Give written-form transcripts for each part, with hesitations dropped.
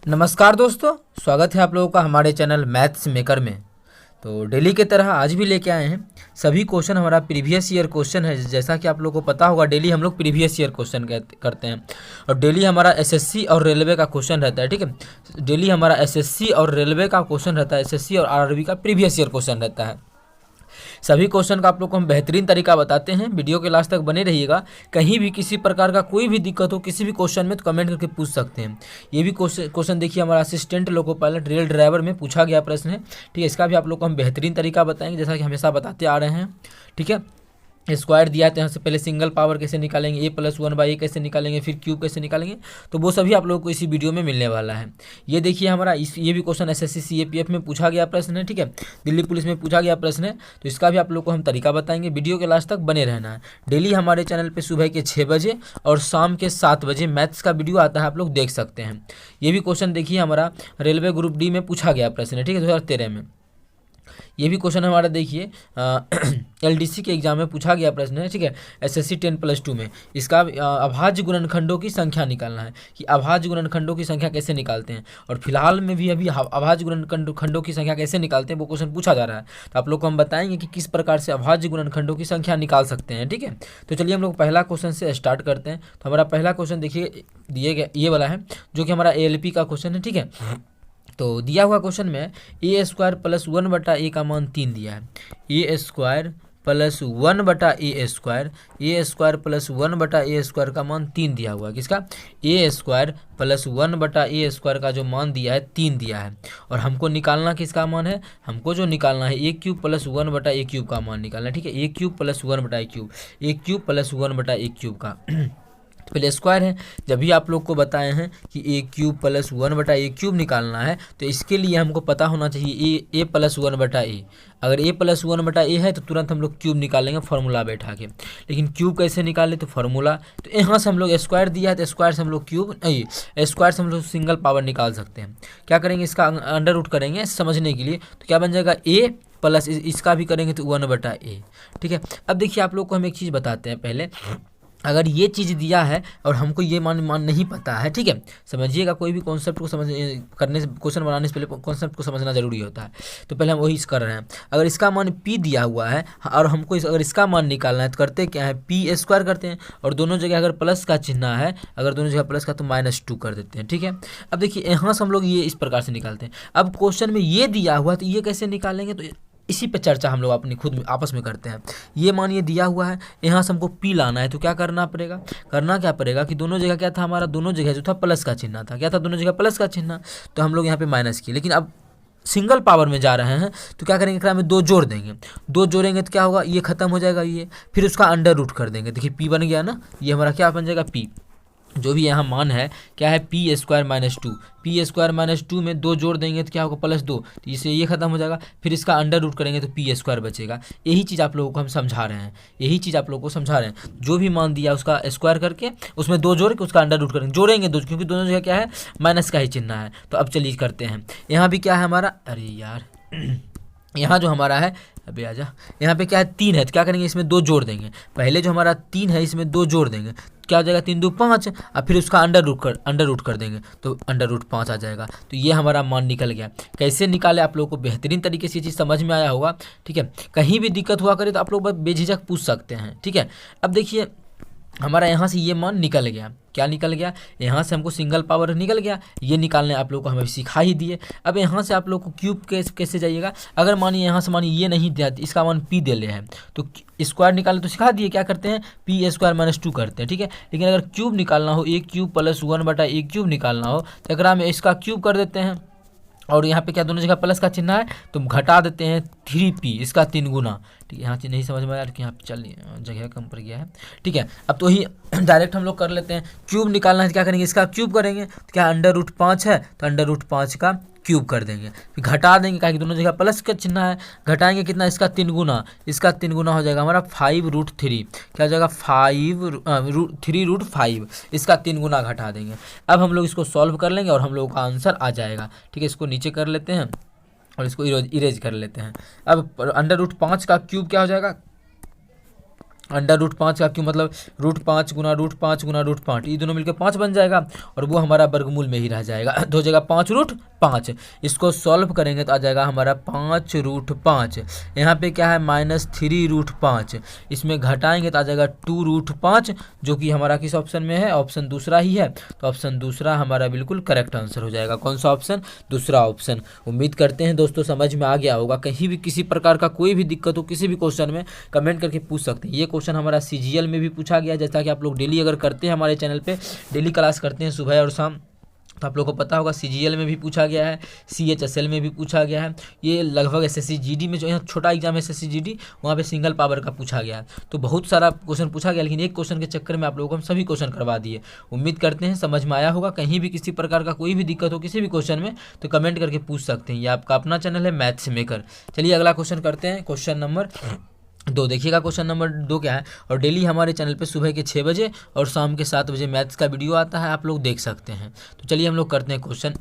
नमस्कार दोस्तों, स्वागत है आप लोगों का हमारे चैनल मैथ्स मेकर में। तो डेली की तरह आज भी लेके आए हैं सभी क्वेश्चन। हमारा प्रीवियस ईयर क्वेश्चन है। जैसा कि आप लोगों को पता होगा, डेली हम लोग प्रीवियस ईयर क्वेश्चन करते हैं और डेली हमारा एसएससी और रेलवे का क्वेश्चन रहता है। ठीक है, डेली हमारा एसएससी और रेलवे का क्वेश्चन रहता है, एसएससी और आरआरबी का प्रीवियस ईयर क्वेश्चन रहता है। सभी क्वेश्चन का आप लोग को हम बेहतरीन तरीका बताते हैं। वीडियो के लास्ट तक बने रहिएगा। कहीं भी किसी प्रकार का कोई भी दिक्कत हो किसी भी क्वेश्चन में तो कमेंट करके पूछ सकते हैं। ये भी क्वेश्चन देखिए, हमारा assistant loco pilot rail driver में पूछा गया प्रश्न है। ठीक है, इसका भी आप लोग को हम बेहतरीन तरीका बताएंगे, जैसा कि हमेशा बताते आ रहे हैं। ठीक है, स्क्वायर दिया था, यहाँ से पहले सिंगल पावर कैसे निकालेंगे, a+1/a कैसे निकालेंगे, फिर क्यूब कैसे निकालेंगे, तो वो सभी आप लोगों को इसी वीडियो में मिलने वाला है। ये देखिए हमारा ये भी क्वेश्चन एसएससी सीएपीएफ में पूछा गया प्रश्न है। ठीक है, दिल्ली पुलिस में पूछा गया प्रश्न है, तो इसका भी आप लोग को हम तरीका बताएंगे। वीडियो के लास्ट तक बने रहना है। डेली हमारे चैनल पर सुबह के 6 बजे और शाम के 7 बजे मैथ्स का वीडियो आता है, आप लोग देख सकते हैं। ये भी क्वेश्चन देखिए, हमारा रेलवे ग्रुप डी में पूछा गया प्रश्न है। ठीक है, 2013 में ये भी क्वेश्चन हमारा देखिए एलडीसी के एग्जाम में पूछा गया प्रश्न है। ठीक है, एसएससी 10+2 में इसका अभाज्य गुणनखंडों की संख्या निकालना है कि अभाज्य गुणनखंडों की संख्या कैसे निकालते हैं। और फिलहाल में भी अभी अभाज्य गुणनखंडों की संख्या कैसे निकालते हैं वो क्वेश्चन पूछा जा रहा है। तो आप लोग को हम बताएंगे कि किस प्रकार से अभाज्य गुणनखंडों की संख्या निकाल सकते हैं। ठीक है, तो चलिए हम लोग पहला क्वेश्चन से स्टार्ट करते हैं। तो हमारा पहला क्वेश्चन देखिए दिए गया ये वाला है, जो कि हमारा एएलपी का क्वेश्चन है। ठीक है, तो दिया हुआ क्वेश्चन में a² + 1/a का मान 3 दिया है। a² + 1/a² का मान 3 दिया हुआ है। किसका? a² + 1/a² का जो मान दिया है 3 दिया है। और हमको निकालना किसका मान है? हमको जो निकालना है a³ + 1/a³ का मान निकालना है। ठीक है, a³ + 1/a³, a³ + 1/a³ का पहले स्क्वायर है। जब भी आप लोग को बताए हैं कि a³ + 1/a³ निकालना है, तो इसके लिए हमको पता होना चाहिए a + 1/a। अगर a + 1/a है तो तुरंत हम लोग क्यूब निकालेंगे फार्मूला बैठा के। लेकिन क्यूब कैसे निकालें? तो फार्मूला, तो यहाँ से हम लोग स्क्वायर दिया है तो स्क्वायर से हम लोग क्यूब स्क्वायर से हम लोग सिंगल पावर निकाल सकते हैं। क्या करेंगे? इसका अंडर रूट करेंगे समझने के लिए। तो क्या बन जाएगा? a प्लस इसका भी करेंगे तो 1/a। ठीक है, अब देखिए आप लोग को हम एक चीज़ बताते हैं पहले। अगर ये चीज़ दिया है और हमको ये मान नहीं पता है, ठीक है, समझिएगा, कोई भी कॉन्सेप्ट को करने से, क्वेश्चन बनाने से पहले कॉन्सेप्ट को समझना जरूरी होता है। तो पहले हम वही कर रहे हैं। अगर इसका मान p दिया हुआ है और हमको अगर इसका मान निकालना है तो करते क्या है? p² करते हैं, और दोनों जगह अगर प्लस का चिन्ह है, अगर दोनों जगह प्लस का तो -2 कर देते हैं। ठीक है, अब देखिए यहाँ से हम लोग ये इस प्रकार से निकालते हैं। अब क्वेश्चन में ये दिया हुआ है तो ये कैसे निकालेंगे? तो इसी पे चर्चा हम लोग अपनी खुद आपस में करते हैं। ये मान ये दिया हुआ है, यहाँ से हमको p लाना है, तो क्या करना पड़ेगा? करना क्या पड़ेगा कि दोनों जगह क्या था हमारा? दोनों जगह जो था प्लस का चिन्ह था। क्या था? दोनों जगह प्लस का चिन्ह। तो हम लोग यहाँ पे माइनस किए। लेकिन अब सिंगल पावर में जा रहे हैं तो क्या करेंगे? में 2 जोड़ देंगे। 2 जोड़ेंगे तो क्या होगा? ये खत्म हो जाएगा ये, फिर उसका अंडर रूट कर देंगे। देखिए p बन गया ना, ये हमारा क्या बन जाएगा? p जो भी यहाँ मान है क्या है? p² - 2 में 2 जोड़ देंगे तो क्या होगा? +2, तो इससे ये खत्म हो जाएगा। फिर इसका अंडर रूट करेंगे तो p² बचेगा। यही चीज़ आप लोगों को हम समझा रहे हैं, यही चीज़ आप लोगों को समझा रहे हैं। जो भी मान दिया उसका स्क्वायर करके उसमें 2 जोड़ के उसका अंडर रूट करेंगे। जोड़ेंगे 2, क्योंकि दोनों जगह क्या है? माइनस का ही चिन्ह है। तो अब चलिए करते हैं। यहाँ भी क्या है हमारा? अरे यार यहाँ जो हमारा है, अबे आजा, यहाँ पे क्या है? 3 है, तो क्या करेंगे? इसमें 2 जोड़ देंगे। पहले जो हमारा 3 है इसमें 2 जोड़ देंगे, क्या हो जाएगा? 3 दूनी 5, और फिर उसका अंडर रूट कर देंगे तो अंडर रूट 5 आ जाएगा। तो ये हमारा मान निकल गया। कैसे निकाले? आप लोगों को बेहतरीन तरीके से ये चीज़ समझ में आया होगा। ठीक है, कहीं भी दिक्कत हुआ करे तो आप लोग बस बेझिझक पूछ सकते हैं। ठीक है, अब देखिए हमारा यहाँ से ये मान निकल गया। क्या निकल गया? यहाँ से हमको सिंगल पावर निकल गया। ये निकालने आप लोग को हमें सिखा ही दिए। अब यहाँ से आप लोग को क्यूब कैसे जाइएगा? अगर मानिए यहाँ से मानिए ये नहीं दिया, इसका मान p दे ले है, तो स्क्वायर निकालने तो सिखा दिए। क्या करते हैं? p² - 2 करते हैं। ठीक है, लेकिन अगर क्यूब निकालना हो, a³ + 1/a³ निकालना हो तो एकरा में इसका क्यूब कर देते हैं, और यहाँ पे क्या दोनों जगह प्लस का चिन्ह है तो घटा देते हैं 3p, इसका 3 गुना। ठीक है, यहाँ चीज़ नहीं समझ में आया कि यहाँ पे चलिए जगह कम पड़ गया है। ठीक है, अब तो ही डायरेक्ट हम लोग कर लेते हैं। क्यूब निकालना है तो क्या करेंगे? इसका क्यूब करेंगे तो क्या अंडर रूट 5 है, तो अंडर रूट 5 का क्यूब कर देंगे, फिर घटा देंगे, क्या कि दोनों जगह प्लस का चिन्ह है। घटाएंगे कितना? इसका 3 गुना, इसका 3 गुना हो जाएगा हमारा 5√3। क्या हो जाएगा? 3√5, इसका 3 गुना घटा देंगे। अब हम लोग इसको सॉल्व कर लेंगे और हम लोगों का आंसर आ जाएगा। ठीक है, इसको नीचे कर लेते हैं और इसको इरेज कर लेते हैं। अब अंडर रूट 5 का क्यूब क्या हो जाएगा? अंडर रूट 5 का क्यों, मतलब रूट 5 गुना रूट 5 गुना रूट 5, ये दोनों मिलकर 5 बन जाएगा और वो हमारा वर्गमूल में ही रह जाएगा। तो हो जाएगा 5 रूट 5। इसको सॉल्व करेंगे तो आ जाएगा हमारा 5 रूट 5। यहाँ पे क्या है -3 रूट 5, इसमें घटाएंगे तो आ जाएगा 2 रूट 5, जो कि हमारा किस ऑप्शन में है, ऑप्शन दूसरा ही है। तो ऑप्शन दूसरा हमारा बिल्कुल करेक्ट आंसर हो जाएगा। कौन सा ऑप्शन, दूसरा ऑप्शन। उम्मीद करते हैं दोस्तों समझ में आ गया होगा। कहीं भी किसी प्रकार का कोई भी दिक्कत हो किसी भी क्वेश्चन में, कमेंट करके पूछ सकते हैं। ये क्वेश्चन हमारा सीजीएल में भी पूछा गया, जैसा कि आप लोग डेली अगर करते हैं, हमारे चैनल पे डेली क्लास करते हैं सुबह और शाम, तो आप लोगों को पता होगा सीजीएल में भी पूछा गया है, सीएचएसएल में भी पूछा गया है। ये लगभग एसएससी जीडी में जो यहाँ छोटा एग्जाम है एसएससी जीडी, वहाँ पे सिंगल पावर का पूछा गया है। तो बहुत सारा क्वेश्चन पूछा गया, लेकिन एक क्वेश्चन के चक्कर में आप लोगों को हम सभी क्वेश्चन करवा दिए। उम्मीद करते हैं समझ में आया होगा। कहीं भी किसी प्रकार का कोई भी दिक्कत हो किसी भी क्वेश्चन में तो कमेंट करके पूछ सकते हैं। ये आपका अपना चैनल है मैथ्स मेकर। चलिए अगला क्वेश्चन करते हैं, क्वेश्चन नंबर 2। देखिएगा क्वेश्चन नंबर 2 क्या है। और डेली हमारे चैनल पे सुबह के 6 बजे और शाम के 7 बजे मैथ्स का वीडियो आता है, आप लोग देख सकते हैं। तो चलिए हम लोग करते हैं क्वेश्चन।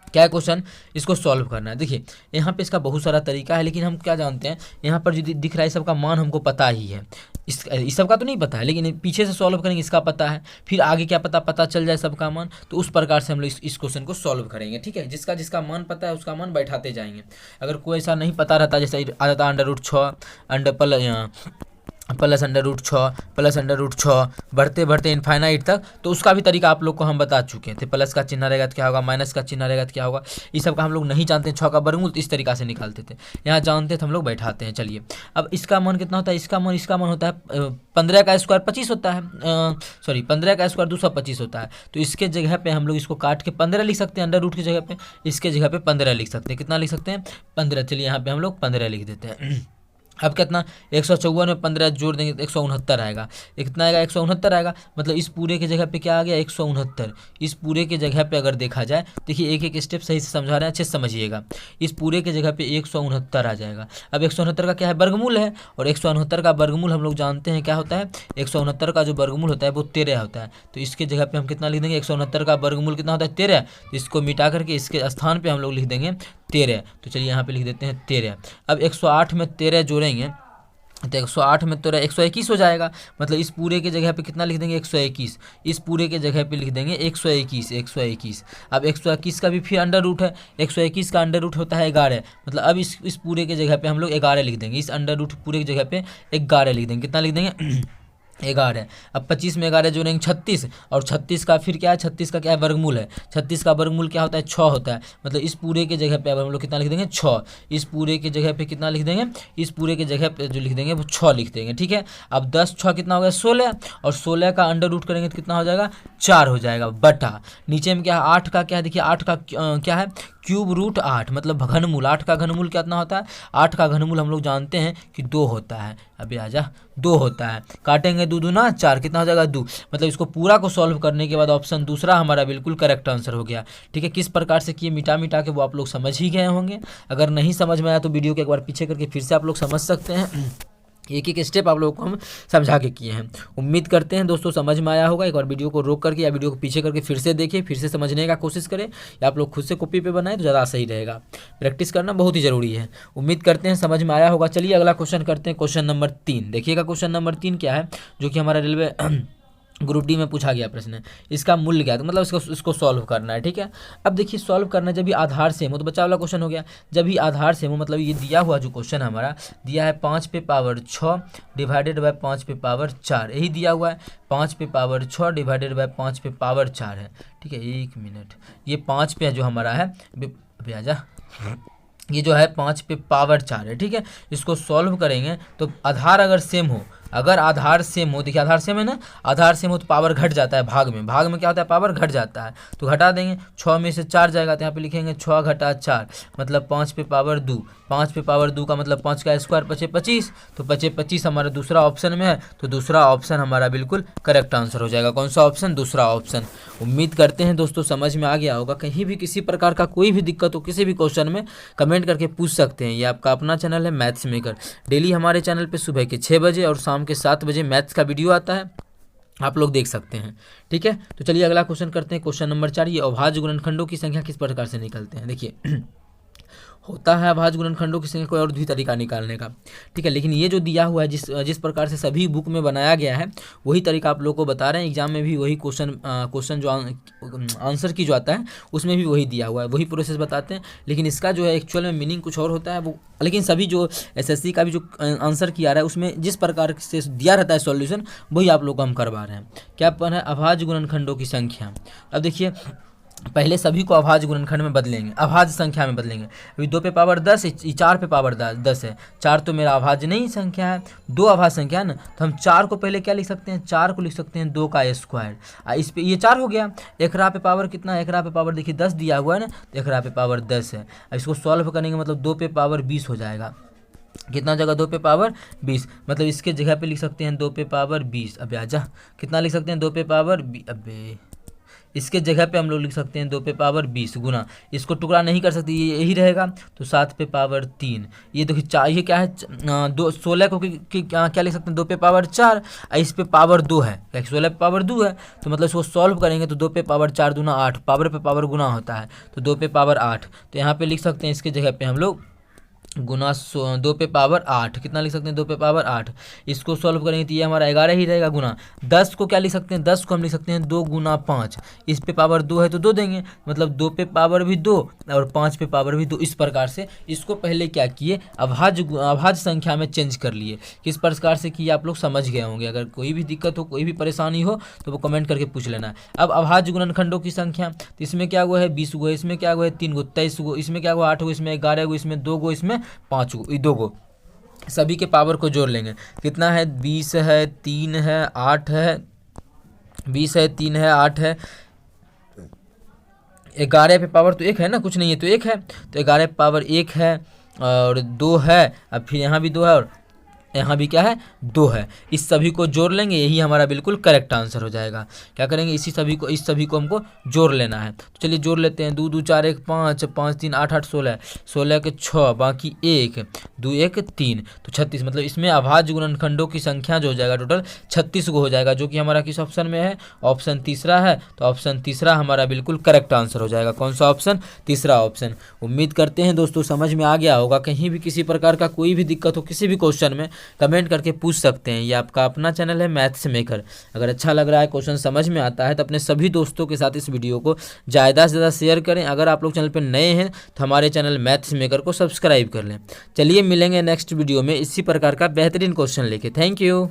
क्या है क्वेश्चन, इसको सॉल्व करना है। देखिए यहाँ पे इसका बहुत सारा तरीका है, लेकिन हम क्या जानते हैं, यहाँ पर जो दिख रहा है सबका मान हमको पता ही है। इस सब का तो नहीं पता है, लेकिन पीछे से सॉल्व करेंगे इसका पता है, फिर आगे क्या पता चल जाए सबका मान। तो उस प्रकार से हम लोग इस क्वेश्चन को सॉल्व करेंगे। ठीक है, जिसका जिसका मान पता है उसका मान बैठाते जाएंगे। अगर कोई ऐसा नहीं पता रहता, जैसे आ जाता under root 6 under plus under root 6 plus under root 6 बढ़ते बढ़ते इनफाइनाइट तक, तो उसका भी तरीका आप लोग को हम बता चुके थे। प्लस का चिन्ह रहेगा तो क्या होगा, माइनस का चिन्ह रहेगा तो क्या होगा, इस सब का हम लोग नहीं जानते हैं। 6 का वर्गमूल तो इस तरीका से निकालते थे, यहाँ जानते थे हम लोग बैठाते हैं। चलिए अब इसका मान कितना होता है, इसका मान होता है 15 का स्क्वायर 25 होता है, सॉरी 15 का स्क्वायर 225 होता है। तो इसके जगह पे हम लोग इसको काट के 15 लिख सकते हैं, अंडर रूट की जगह पे, इसके जगह पे 15 लिख सकते हैं। कितना लिख सकते हैं, 15। चलिए यहाँ पे हम लोग 15 लिख देते हैं। अब कितना, 154 में 15 जोड़ देंगे तो 169 आएगा। कितना आएगा, 169 आएगा। मतलब इस पूरे के जगह पे क्या आ गया, 169। इस पूरे के जगह पे अगर देखा जाए, देखिए एक एक स्टेप सही से समझा रहे हैं, अच्छे से समझिएगा। इस पूरे के जगह पे 169 आ जाएगा। अब 169 का क्या है, वर्गमूल है, और 169 का वर्गमूल हम लोग जानते हैं क्या होता है, 169 का जो वर्गमूल होता है वो 13 होता है। तो इसके जगह पे हम कितना लिख देंगे, 169 का वर्गमूल कितना होता है, 13। तो इसको मिटा करके इसके स्थान पे हम लोग लिख देंगे 13। तो चलिए यहाँ पे लिख देते हैं 13। अब 108 में 13 जोड़ेंगे तो 108 में 13 121 हो जाएगा। मतलब इस पूरे के जगह पे कितना लिख देंगे, 121। इस पूरे के जगह पे लिख देंगे 121। अब 121 का भी फिर अंडर रूट है, 121 का अंडर रूट होता है 11। मतलब अब इस पूरे के जगह पे हम लोग 11 लिख देंगे। इस अंडर रूट पूरे की जगह पे 11 लिख देंगे। कितना लिख देंगे, 11। अब 25 में 11 जोड़ेंगे 36, और 36 का फिर क्या है, 36 का क्या है, वर्गमूल है। 36 का वर्गमूल क्या होता है, 6 होता है। मतलब इस पूरे के जगह पे अब हम लोग कितना लिख देंगे, 6। इस पूरे के जगह पे कितना लिख देंगे, इस पूरे के जगह पे जो लिख देंगे वो 6 लिख देंगे। ठीक है, अब 10 6 कितना हो गया, 16, और 16 का अंडर रूट करेंगे तो कितना हो जाएगा, 4 हो जाएगा, बटा नीचे में क्या है, 8 का क्या है, देखिए 8 का क्या है, क्यूब रूट 8, मतलब घनमूल। 8 का घनमूल कितना होता है, 8 का घनमूल हम लोग जानते हैं कि 2 होता है। अभी आजा, 2 होता है। काटेंगे 2 दूना 4, कितना हो जाएगा, 2। मतलब इसको पूरा को सॉल्व करने के बाद ऑप्शन दूसरा हमारा बिल्कुल करेक्ट आंसर हो गया। ठीक है, किस प्रकार से किए मिटा के वो आप लोग समझ ही गए होंगे। अगर नहीं समझ में आया तो वीडियो को एक बार पीछे करके फिर से आप लोग समझ सकते हैं। एक एक स्टेप आप लोगों को हम समझा के किए हैं। उम्मीद करते हैं दोस्तों समझ में आया होगा। एक बार वीडियो को रोक करके या वीडियो को पीछे करके फिर से देखिए, फिर से समझने का कोशिश करें, या आप लोग खुद से कॉपी पे बनाएं तो ज़्यादा सही रहेगा। प्रैक्टिस करना बहुत ही ज़रूरी है। उम्मीद करते हैं समझ में आया होगा। चलिए अगला क्वेश्चन करते हैं, क्वेश्चन नंबर 3। देखिएगा क्वेश्चन नंबर 3 क्या है, जो कि हमारा रेलवे ग्रुप डी में पूछा गया प्रश्न है। इसका मूल्य क्या है, तो मतलब इसको सॉल्व करना है। ठीक है, अब देखिए सॉल्व करना है, जब भी आधार सेम हो, तो बच्चा वाला क्वेश्चन हो गया। जब भी आधार सेम हो, मतलब ये दिया हुआ जो क्वेश्चन हमारा दिया है 5 पे पावर 6 डिवाइडेड बाय 5 पे पावर 4, यही दिया हुआ है। 5 पे पावर 6 डिवाइडेड बाय 5 पे पावर 4 है। ठीक है, 1 मिनट, ये 5 पे जो हमारा है, अभी आजा, ये जो है 5 पे पावर 4 है। ठीक है, इसको सॉल्व करेंगे तो आधार अगर सेम हो, अगर आधार सेम हो, देखिए आधार सेम है ना, आधार सेम हो तो पावर घट जाता है, भाग में क्या होता है, पावर घट जाता है। तो घटा देंगे, 6 में से 4 जाएगा तो यहाँ पे लिखेंगे 6 घटा 4, मतलब 5 पे पावर 2। 5 पे पावर 2 का मतलब 5 का स्क्वायर 5 25, तो 5 25 हमारा दूसरा ऑप्शन में है। तो दूसरा ऑप्शन हमारा बिल्कुल करेक्ट आंसर हो जाएगा। कौन सा ऑप्शन, दूसरा ऑप्शन। उम्मीद करते हैं दोस्तों समझ में आ गया होगा। कहीं भी किसी प्रकार का कोई भी दिक्कत हो किसी भी क्वेश्चन में, कमेंट करके पूछ सकते हैं। ये आपका अपना चैनल है मैथ्स मेकर। डेली हमारे चैनल पे सुबह के 6 बजे और शाम के 7 बजे मैथ्स का वीडियो आता है, आप लोग देख सकते हैं। ठीक है, तो चलिए अगला क्वेश्चन करते हैं, क्वेश्चन नंबर 4। ये अभाज्य गुणनखंडों की संख्या किस प्रकार से निकलते हैं। देखिए होता है अभाज्य गुणनखंडों की संख्या कोई और भी तरीका निकालने का, ठीक है। लेकिन ये जो दिया हुआ है जिस प्रकार से सभी बुक में बनाया गया है वही तरीका आप लोग को बता रहे हैं। एग्जाम में भी वही क्वेश्चन जो आंसर की जो आता है उसमें भी वही दिया हुआ है, वही प्रोसेस बताते हैं। लेकिन इसका जो है एक्चुअल में मीनिंग कुछ और होता है वो, लेकिन सभी जो एसएससी का भी जो आंसर किया रहा है उसमें जिस प्रकार से दिया रहता है सॉल्यूशन वही आप लोग को हम करवा रहे हैं। क्या पढ़ना है? अभाज्य गुणनखंडों की संख्या। अब देखिए पहले सभी को अभाज्य गुणनखंड में बदलेंगे, अभाज्य संख्या में बदलेंगे। अभी 2 पे पावर 10 है, 4 पे पावर 10 है, 4 तो मेरा अभाज्य नहीं संख्या है, 2 अभाज्य संख्या है ना, तो हम 4 को पहले क्या लिख सकते हैं, 4 को लिख सकते हैं 2 का स्क्वायर। इस पे ये 4 हो गया। एकरा पे पावर कितना है, एकरा पे पावर देखिए 10 दिया हुआ है ना, तो एकरा पे पावर 10 है। अब इसको सॉल्व करेंगे मतलब 2 पे पावर 20 हो जाएगा। कितना जगह 2 पे पावर 20, मतलब इसके जगह पे लिख सकते हैं 2 पे पावर 20। अब आजा कितना लिख सकते हैं 2 पे पावर अबे इसके जगह पे हम लोग लिख सकते हैं 2 पे पावर 20 गुना, इसको टुकड़ा नहीं कर सकते, ये यही रहेगा तो 7 पे पावर 3। ये देखिए ये क्या है 16 को क्या लिख सकते हैं 2 पे पावर 4, इस पे पावर 2 है, 16 पे पावर 2 है, तो मतलब इसको सॉल्व करेंगे तो 2 पे पावर 4 दूना 8, पावर पे पावर गुना होता है तो 2 पे पावर 8। तो यहाँ पे लिख सकते हैं इसके जगह पे हम लोग गुना 2 पे पावर 8, कितना लिख सकते हैं 2 पे पावर 8। इसको सॉल्व करेंगे तो ये हमारा 11 ही रहेगा गुना 10 को क्या लिख सकते हैं, 10 को हम लिख सकते हैं 2 गुना 5, इस पे पावर 2 है तो 2 देंगे, मतलब 2 पे पावर भी 2 और 5 पे पावर भी 2। इस प्रकार से इसको पहले क्या किए अभाज्य संख्या में चेंज कर लिए। किस प्रकार से किए आप लोग समझ गए होंगे। अगर कोई भी दिक्कत हो, कोई भी परेशानी हो तो वो कमेंट करके पूछ लेना है। अब अभाज्य गुणनखंडों की संख्या, तो इसमें क्या हुआ है 20 गो, इसमें क्या हुआ है 3 गो, 23 गो, इसमें क्या हुआ 8 गो, इसमें 11 गो, इसमें 2 गो, इसमें 5 गो, 2 गो। सभी के पावर को जोड़ लेंगे, कितना है 20 है, 3 है, 8 है, 20 है, 3 है, 8 है, 11 पे पावर तो 1 है ना, कुछ नहीं है तो 1 है, तो 11 पे पावर 1 है और 2 है। अब फिर यहाँ भी 2 है और यहाँ भी क्या है 2 है। इस सभी को जोड़ लेंगे, यही हमारा बिल्कुल करेक्ट आंसर हो जाएगा। क्या करेंगे इस सभी को हमको जोड़ लेना है। तो चलिए जोड़ लेते हैं। 2 2 4 1 5, 5 3 8 8 16, 16 के 6 बाकी 1, 2 1 3 तो 36। मतलब इसमें अभाज्य गुणनखंडों की संख्या जो हो जाएगा टोटल 36 को हो जाएगा, जो कि हमारा किस ऑप्शन में है, ऑप्शन तीसरा है। तो ऑप्शन तीसरा हमारा बिल्कुल करेक्ट आंसर हो जाएगा। कौन सा ऑप्शन, तीसरा ऑप्शन। उम्मीद करते हैं दोस्तों समझ में आ गया होगा। कहीं भी किसी प्रकार का कोई भी दिक्कत हो किसी भी क्वेश्चन में कमेंट करके पूछ सकते हैं। ये आपका अपना चैनल है मैथ्स मेकर। अगर अच्छा लग रहा है, क्वेश्चन समझ में आता है तो अपने सभी दोस्तों के साथ इस वीडियो को ज़्यादा से ज़्यादा शेयर करें। अगर आप लोग चैनल पर नए हैं तो हमारे चैनल मैथ्स मेकर को सब्सक्राइब कर लें। चलिए मिलेंगे नेक्स्ट वीडियो में इसी प्रकार का बेहतरीन क्वेश्चन लेके। Thank you.